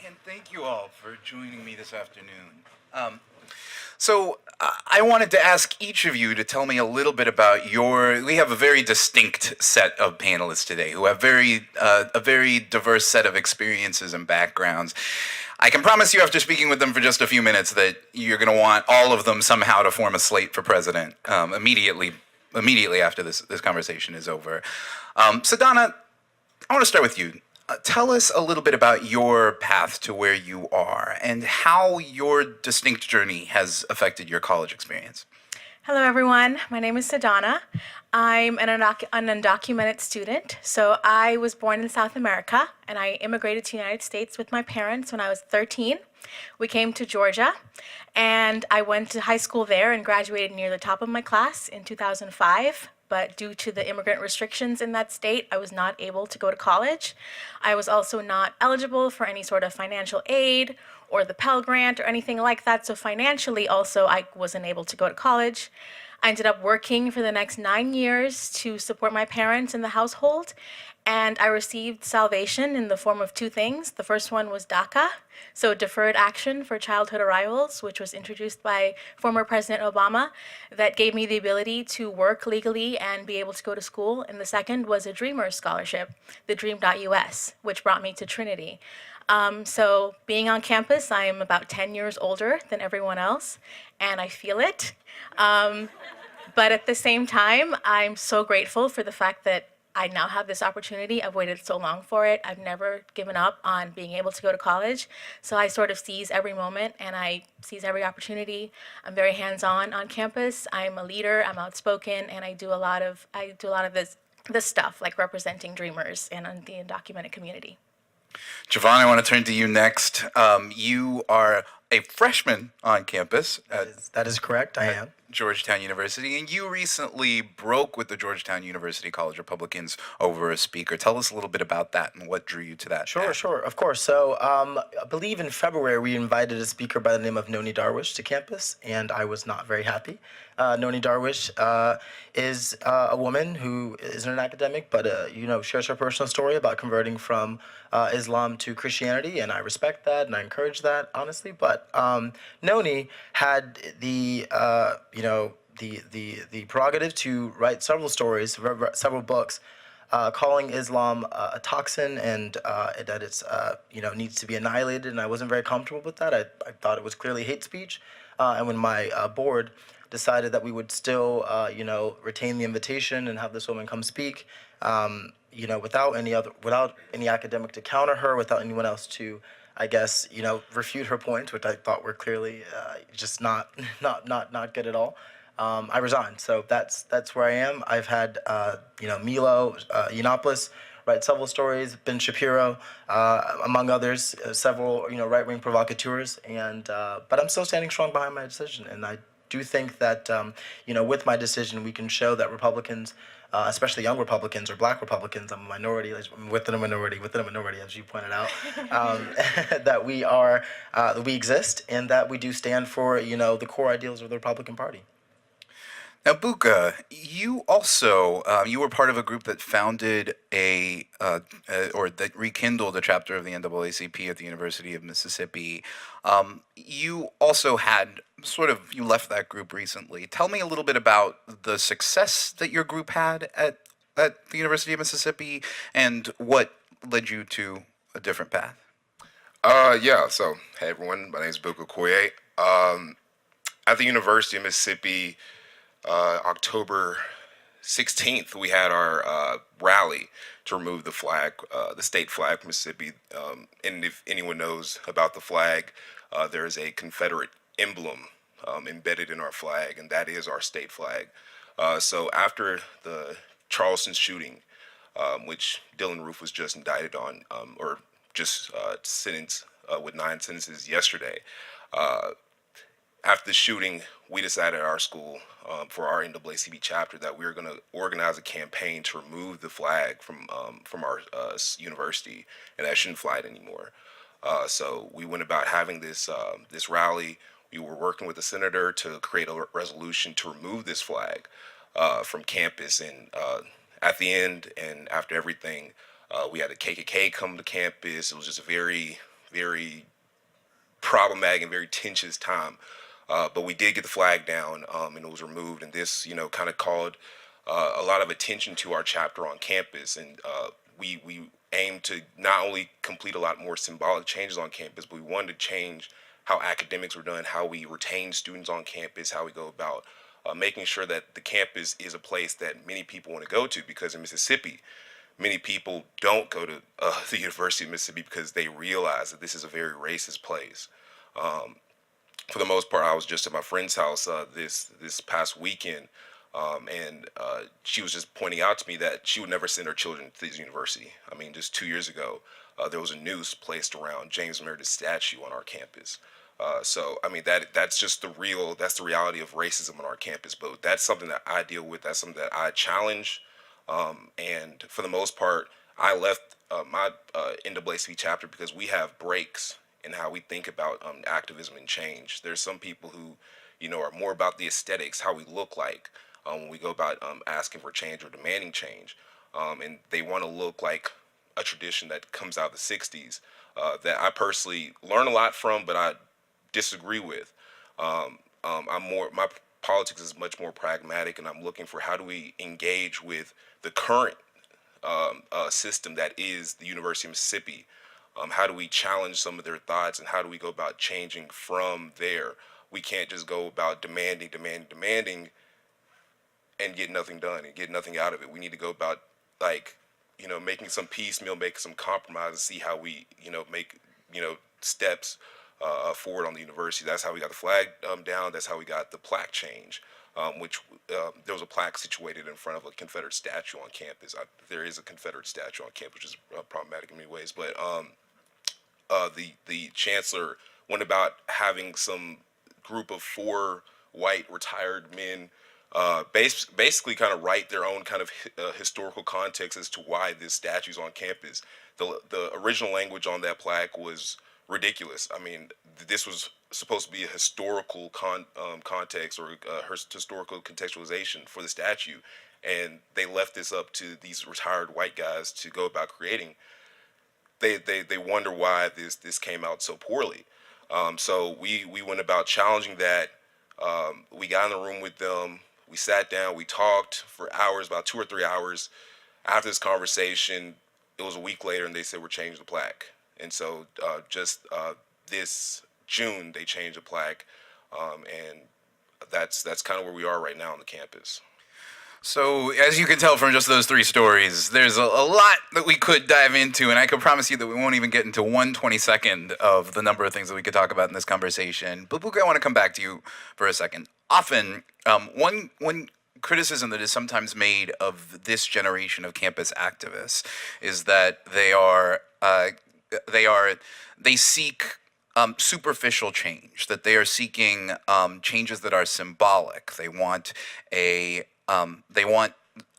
And thank you all for joining me this afternoon. I wanted to ask each of you to tell me a little bit about your. We have a very distinct set of panelists today who have a very diverse set of experiences and backgrounds. I can promise you, after speaking with them for just a few minutes, that you're going to want all of them somehow to form a slate for president immediately after this conversation is over. Sadhana, I want to start with you. Tell us a little bit about your path to where you are and how your distinct journey has affected your college experience. Hello, everyone. My name is Sadhana. I'm an undocumented student. So I was born in South America, and I immigrated to the United States with my parents when I was 13. We came to Georgia, and I went to high school there and graduated near the top of my class in 2005. But due to the immigrant restrictions in that state, I was not able to go to college. I was also not eligible for any sort of financial aid or the Pell Grant or anything like that. So financially also, I wasn't able to go to college. I ended up working for the next 9 years to support my parents in the household. And I received salvation in the form of two things. The first one was DACA, so Deferred Action for Childhood Arrivals, which was introduced by former President Obama, that gave me the ability to work legally and be able to go to school. And the second was a Dreamers Scholarship, the Dream.us, which brought me to Trinity. So being on campus, I am about 10 years older than everyone else, and I feel it. But at the same time, I'm so grateful for the fact that I now have this opportunity. I've waited so long for it. I've never given up on being able to go to college. So I sort of seize every moment and I seize every opportunity. I'm very hands-on on campus. I'm a leader, I'm outspoken, and I do a lot of this stuff, like representing Dreamers and the undocumented community. Javon, I want to turn to you next. You are a freshman on campus That is correct. I am. Georgetown University, and you recently broke with the Georgetown University College Republicans over a speaker. Tell us a little bit about that and what drew you to that. Sure, of course. So I believe in February we invited a speaker by the name of Noni Darwish to campus, and I was not very happy. Noni Darwish is a woman who isn't an academic, but shares her personal story about converting from Islam to Christianity, and I respect that and I encourage that, honestly. But Noni had the prerogative to write several stories, several books, calling Islam a toxin and that it's needs to be annihilated, and I wasn't very comfortable with that. I thought it was clearly hate speech, and when my board decided that we would still retain the invitation and have this woman come speak, without any academic to counter her, without anyone else to, I guess, refute her points, which I thought were clearly just not good at all. I resigned. So that's where I am. I've had Milo Yiannopoulos write several stories, Ben Shapiro, among others, several right-wing provocateurs, and but I'm still standing strong behind my decision, and I do think that with my decision we can show that Republicans, especially young Republicans or Black Republicans, I'm a minority, I'm within a minority, as you pointed out, that we exist and that we do stand for the core ideals of the Republican Party. Now, Boco, you also you were part of a group that founded or that rekindled a chapter of the NAACP at the University of Mississippi. You also had you left that group recently. Tell me a little bit about the success that your group had at the University of Mississippi and what led you to a different path. Yeah. So, hey everyone, my name is Boco Okoye. At the University of Mississippi, October 16th, we had our rally to remove the flag, the state flag from Mississippi. And if anyone knows about the flag, there is a Confederate emblem embedded in our flag, and that is our state flag. So after the Charleston shooting, which Dylan Roof was just indicted on, or just sentenced with 9 sentences yesterday, after the shooting, we decided at our school, for our NAACP chapter, that we were going to organize a campaign to remove the flag from our university, and that shouldn't fly it anymore. So we went about having this rally. We were working with the senator to create a resolution to remove this flag from campus, and at the end and after everything, we had the KKK come to campus. It was just a very very problematic and very tense time. But we did get the flag down, and it was removed. And this, kind of called a lot of attention to our chapter on campus. And we aim to not only complete a lot more symbolic changes on campus, but we wanted to change how academics were done, how we retain students on campus, how we go about making sure that the campus is a place that many people want to go to, because in Mississippi, many people don't go to the University of Mississippi because they realize that this is a very racist place. For the most part, I was just at my friend's house this past weekend, and she was just pointing out to me that she would never send her children to this university. I mean, just 2 years ago, there was a noose placed around James Meredith's statue on our campus. So, I mean, that's just that's the reality of racism on our campus. But that's something that I deal with. That's something that I challenge. And for the most part, I left my NAACP chapter because we have breaks in how we think about activism and change. There's some people who, are more about the aesthetics, how we look like when we go about asking for change or demanding change. And they want to look like a tradition that comes out of the 60s that I personally learn a lot from, but I disagree with. My politics is much more pragmatic, and I'm looking for how do we engage with the current system that is the University of Mississippi. How do we challenge some of their thoughts, and how do we go about changing from there? We can't just go about demanding, and get nothing done and get nothing out of it. We need to go about making some piecemeal, making some compromise, and see how we make steps forward on the university. That's how we got the flag down. That's how we got the plaque change, which there was a plaque situated in front of a Confederate statue on campus. There is a Confederate statue on campus, which is problematic in many ways. But the chancellor went about having some group of 4 white retired men basically kind of write their own kind of historical context as to why this statue's on campus. The original language on that plaque was ridiculous. I mean, this was supposed to be a historical context or historical contextualization for the statue, and they left this up to these retired white guys to go about creating. They wonder why this came out so poorly. So we went about challenging that. We got in the room with them. We sat down. We talked for hours, about 2 or 3 hours. After this conversation, it was a week later, and they said we're changing the plaque. And so this June, they changed the plaque, and that's kind of where we are right now on the campus. So, as you can tell from just those 3 stories, there's a lot that we could dive into, and I can promise you that we won't even get into 1/22 of the number of things that we could talk about in this conversation. But Boco, I want to come back to you for a second. Often, one criticism that is sometimes made of this generation of campus activists is that they seek superficial change, that they are seeking changes that are symbolic. They want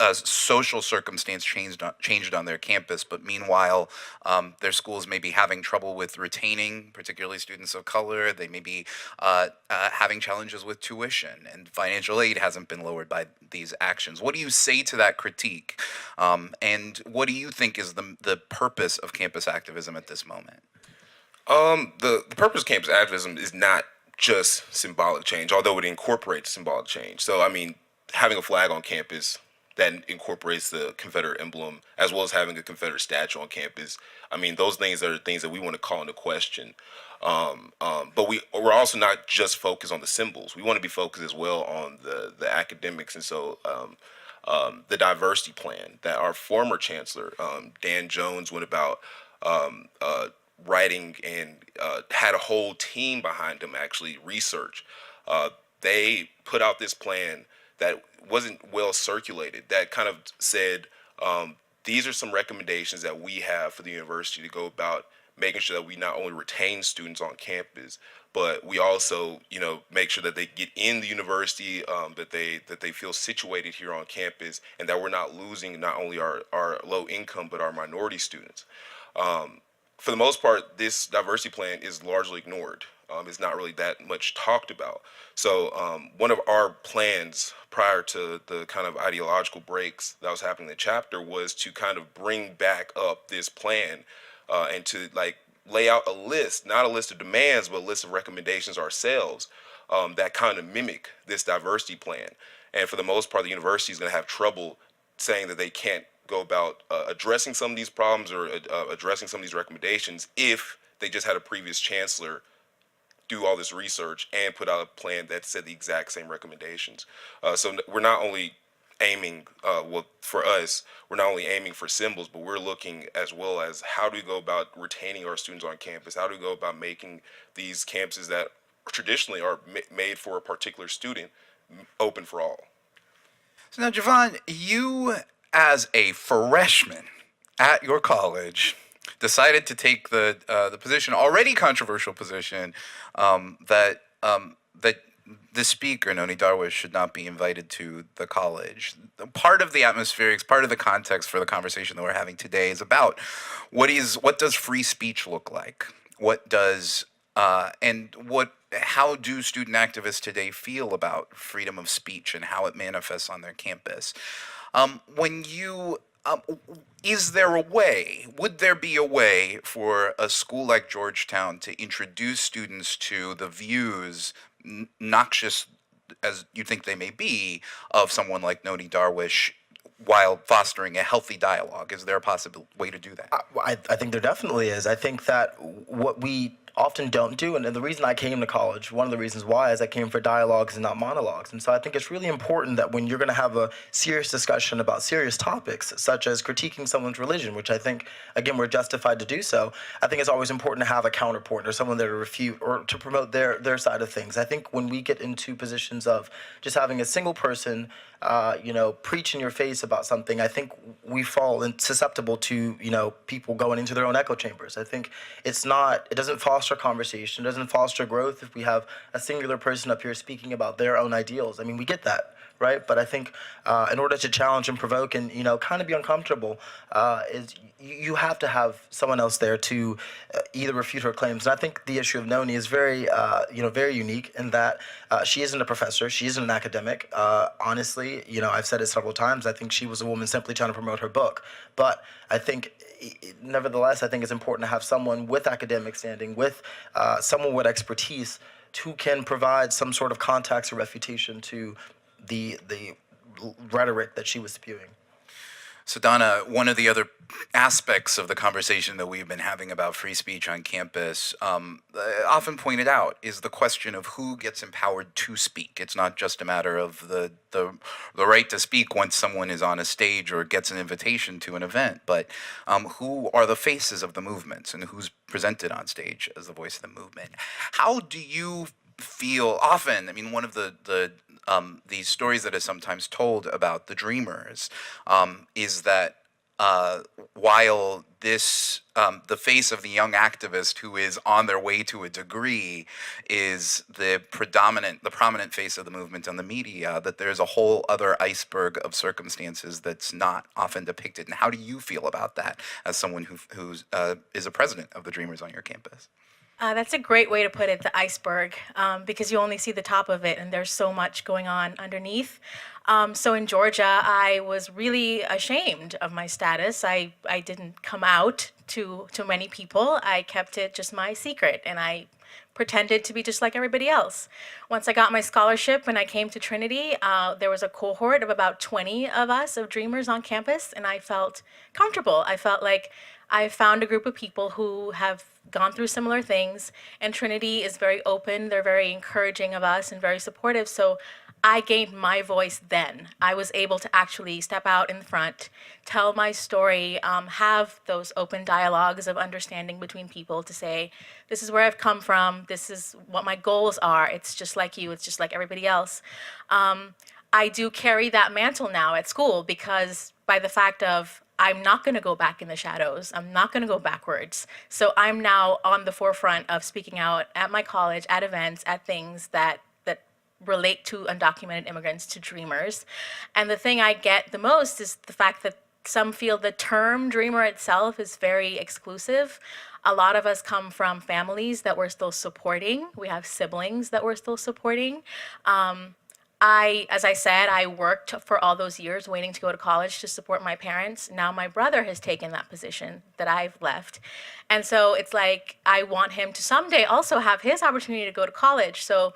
a social circumstance changed on their campus, but meanwhile, their schools may be having trouble with retaining, particularly students of color. They may be having challenges with tuition, and financial aid hasn't been lowered by these actions. What do you say to that critique? And what do you think is the purpose of campus activism at this moment? The purpose of campus activism is not just symbolic change, although it incorporates symbolic change. So, I mean, having a flag on campus that incorporates the Confederate emblem, as well as having a Confederate statue on campus, I mean, those things are things that we want to call into question. But we're also not just focused on the symbols. We want to be focused as well on the academics. And so the diversity plan that our former chancellor, Dan Jones, went about writing and had a whole team behind him actually research. They put out this plan that wasn't well circulated, that kind of said, these are some recommendations that we have for the university to go about making sure that we not only retain students on campus, but we also, make sure that they get in the university, that they feel situated here on campus, and that we're not losing not only our low income, but our minority students. For the most part, this diversity plan is largely ignored. It's not really that much talked about. So one of our plans prior to the kind of ideological breaks that was happening in the chapter was to kind of bring back up this plan and to lay out a list, not a list of demands, but a list of recommendations ourselves that kind of mimic this diversity plan. And for the most part, the university is going to have trouble saying that they can't go about addressing some of these problems or addressing some of these recommendations if they just had a previous chancellor do all this research and put out a plan that said the exact same recommendations. So we're not only aiming, for us, we're not only aiming for symbols, but we're looking as well as how do we go about retaining our students on campus? How do we go about making these campuses that traditionally are made for a particular student open for all? So now, Javon, you as a freshman at your college decided to take the position, already controversial position, that the speaker, Noni Darwish, should not be invited to the college. Part of the atmospherics, part of the context for the conversation that we're having today is about what does free speech look like? What does how do student activists today feel about freedom of speech and how it manifests on their campus? When you Is there a way, would there be a way for a school like Georgetown to introduce students to the views, noxious as you think they may be, of someone like Noni Darwish while fostering a healthy dialogue? Is there a possible way to do that? I think there definitely is. I think that what we often don't do, and the reason I came to college, one of the reasons why, is I came for dialogues and not monologues. And so I think it's really important that when you're going to have a serious discussion about serious topics, such as critiquing someone's religion, which I think, again, we're justified to do so, I think it's always important to have a counterpoint or someone there to refute or to promote their side of things. I think when we get into positions of just having a single person preach in your face about something, I think we fall susceptible to, people going into their own echo chambers. I think it doesn't foster conversation, it doesn't foster growth if we have a singular person up here speaking about their own ideals. I mean, we get that, right? But I think in order to challenge and provoke and, kind of be uncomfortable, is you have to have someone else there to either refute her claims. And I think the issue of Noni is very, very unique in that she isn't a professor, she isn't an academic. Honestly, I've said it several times, I think she was a woman simply trying to promote her book. But I think, nevertheless, I think it's important to have someone with academic standing, with someone with expertise, who can provide some sort of context or refutation to the rhetoric that she was spewing. Sadhana, one of the other aspects of the conversation that we've been having about free speech on campus, often pointed out, is the question of who gets empowered to speak. It's not just a matter of the right to speak once someone is on a stage or gets an invitation to an event, but who are the faces of the movements and who's presented on stage as the voice of the movement. How do you feel often? I mean, one of the stories that is sometimes told about the Dreamers is that while this the face of the young activist who is on their way to a degree is the prominent face of the movement on the media, that there's a whole other iceberg of circumstances that's not often depicted. And how do you feel about that as someone who is a president of the Dreamers on your campus? That's a great way to put it, the iceberg, because you only see the top of it and there's so much going on underneath. So in Georgia, I was really ashamed of my status. I didn't come out to many people. I kept it just my secret, and I pretended to be just like everybody else. Once I got my scholarship and I came to Trinity, there was a cohort of about 20 of us, of Dreamers on campus, and I felt comfortable. I felt like I found a group of people who have gone through similar things, and Trinity is very open. They're very encouraging of us and very supportive. So I gained my voice then. I was able to actually step out in front, tell my story, have those open dialogues of understanding between people to say, this is where I've come from, this is what my goals are, it's just like you, it's just like everybody else. I do carry that mantle now at school because by the fact of I'm not going to go back in the shadows. I'm not going to go backwards. So I'm now on the forefront of speaking out at my college, at events, at things that relate to undocumented immigrants, to Dreamers. And the thing I get the most is the fact that some feel the term Dreamer itself is very exclusive. A lot of us come from families that we're still supporting. We have siblings that we're still supporting. as I said, I worked for all those years waiting to go to college to support my parents. Now my brother has taken that position that I've left. And so it's like I want him to someday also have his opportunity to go to college. So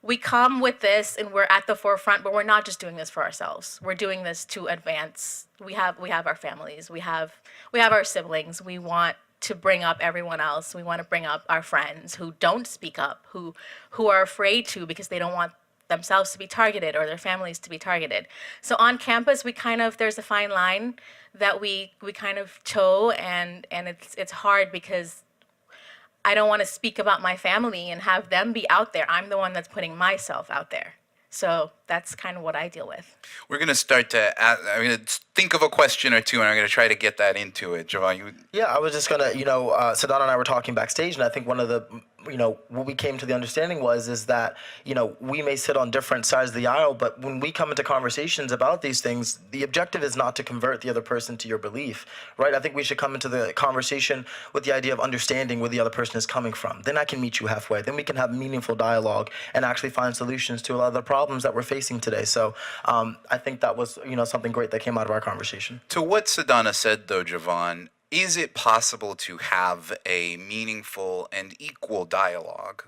we come with this and we're at the forefront, but we're not just doing this for ourselves. We're doing this to advance. We have our families. We have our siblings. We want to bring up everyone else. We want to bring up our friends who don't speak up, who are afraid to because they don't want themselves to be targeted or their families to be targeted. So on campus, there's a fine line that we kind of toe, and it's hard because I don't want to speak about my family and have them be out there. I'm the one that's putting myself out there. So that's kind of what I deal with. We're going to start to I'm going to think of a question or two, and I'm going to try to get that into it. Javon, Yeah, I was just gonna, Sadhana and I were talking backstage, and I think one of the, what we came to the understanding is that, we may sit on different sides of the aisle, but when we come into conversations about these things, the objective is not to convert the other person to your belief, right? I think we should come into the conversation with the idea of understanding where the other person is coming from. Then I can meet you halfway. Then we can have meaningful dialogue and actually find solutions to a lot of the problems that we're facing today. So I think that was, something great that came out of our conversation. to what Sadhana said, though, Javon, is it possible to have a meaningful and equal dialogue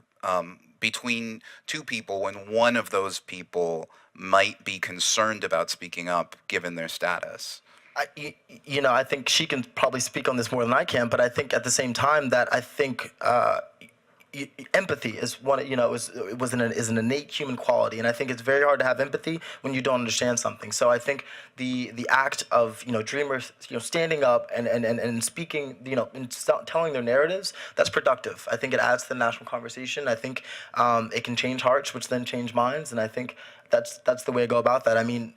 between two people when one of those people might be concerned about speaking up given their status? I think she can probably speak on this more than I can, but I think at the same time that I think empathy is one, is an innate human quality, and I think it's very hard to have empathy when you don't understand something. So I think the act of dreamers standing up and speaking, and telling their narratives, that's productive. I think it adds to the national conversation. I think it can change hearts, which then change minds, and I think that's the way to go about that. I mean,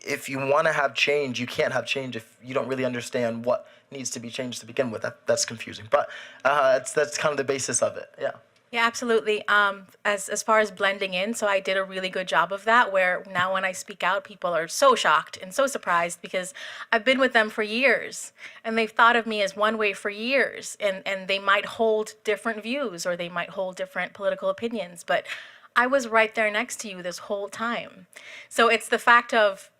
if you want to have change, you can't have change if you don't really understand what needs to be changed to begin with. That's confusing, but that's kind of the basis of it. Yeah. Yeah, absolutely. As far as blending in, so I did a really good job of that, where now when I speak out, people are so shocked and so surprised because I've been with them for years and they've thought of me as one way for years, and they might hold different views or they might hold different political opinions, but I was right there next to you this whole time. So it's the fact of,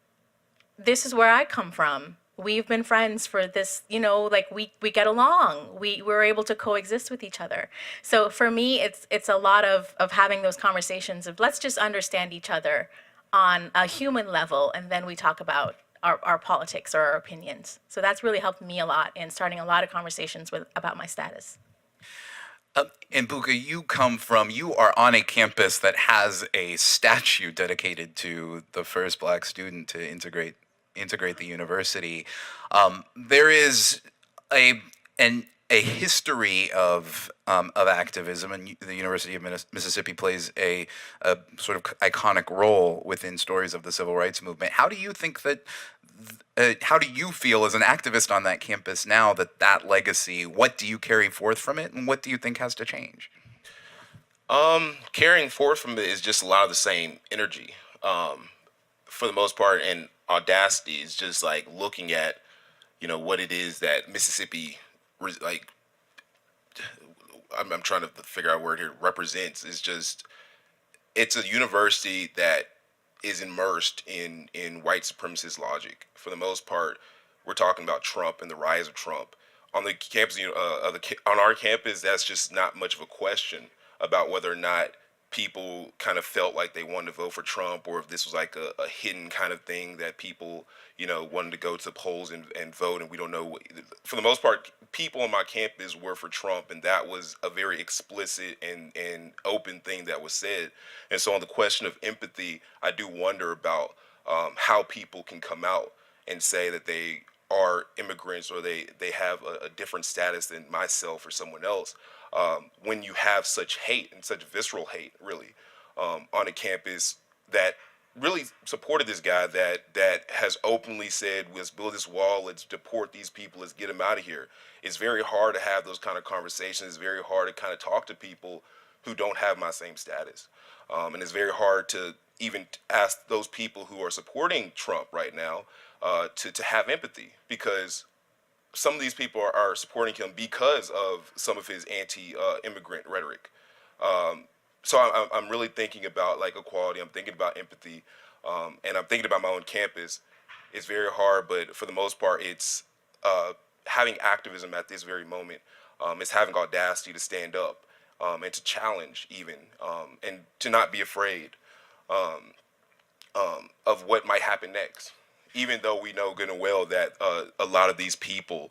this is where I come from. We've been friends for this, we get along. We're able to coexist with each other. So for me, it's a lot of having those conversations of let's just understand each other on a human level, and then we talk about our politics or our opinions. So that's really helped me a lot in starting a lot of conversations about my status. And Boco, you are on a campus that has a statue dedicated to the first black student to integrate the university. There is a history of activism, and the University of Mississippi plays a sort of iconic role within stories of the civil rights movement. How do you think that? How do you feel as an activist on that campus now that legacy? What do you carry forth from it, and what do you think has to change? Carrying forth from it is just a lot of the same energy, for the most part, and audacity is just like looking at, what it is that Mississippi, like, I'm trying to figure out a word here, represents. It's a university that is immersed in white supremacist logic. For the most part, we're talking about Trump and the rise of Trump. On the campus, on our campus, that's just not much of a question about whether or not people kind of felt like they wanted to vote for Trump, or if this was like a hidden kind of thing that people, wanted to go to the polls and vote, and we don't know. For the most part, people on my campus were for Trump, and that was a very explicit and open thing that was said. And so on the question of empathy, I do wonder about how people can come out and say that they are immigrants or they have a different status than myself or someone else. When you have such hate and such visceral hate, really, on a campus that really supported this guy that has openly said, let's build this wall, let's deport these people, let's get them out of here. It's very hard to have those kind of conversations. It's very hard to kind of talk to people who don't have my same status. And it's very hard to even ask those people who are supporting Trump right now to have empathy, because some of these people are supporting him because of some of his anti-immigrant rhetoric. So I'm really thinking about like equality. I'm thinking about empathy. And I'm thinking about my own campus. It's very hard, but for the most part, it's having activism at this very moment. It's having audacity to stand up and to challenge even, and to not be afraid of what might happen next. Even though we know good and well that a lot of these people,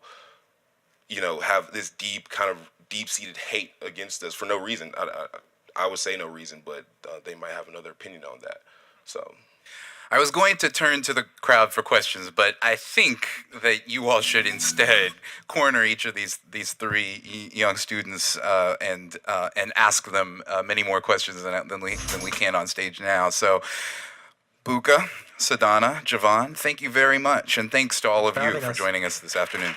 have this deep-seated hate against us for no reason. I would say no reason, but they might have another opinion on that. So. I was going to turn to the crowd for questions, but I think that you all should instead corner each of these three young students and ask them many more questions than we can on stage now. So, Boco, Sadhana, Javon, thank you very much, and thanks to all of you for joining us this afternoon.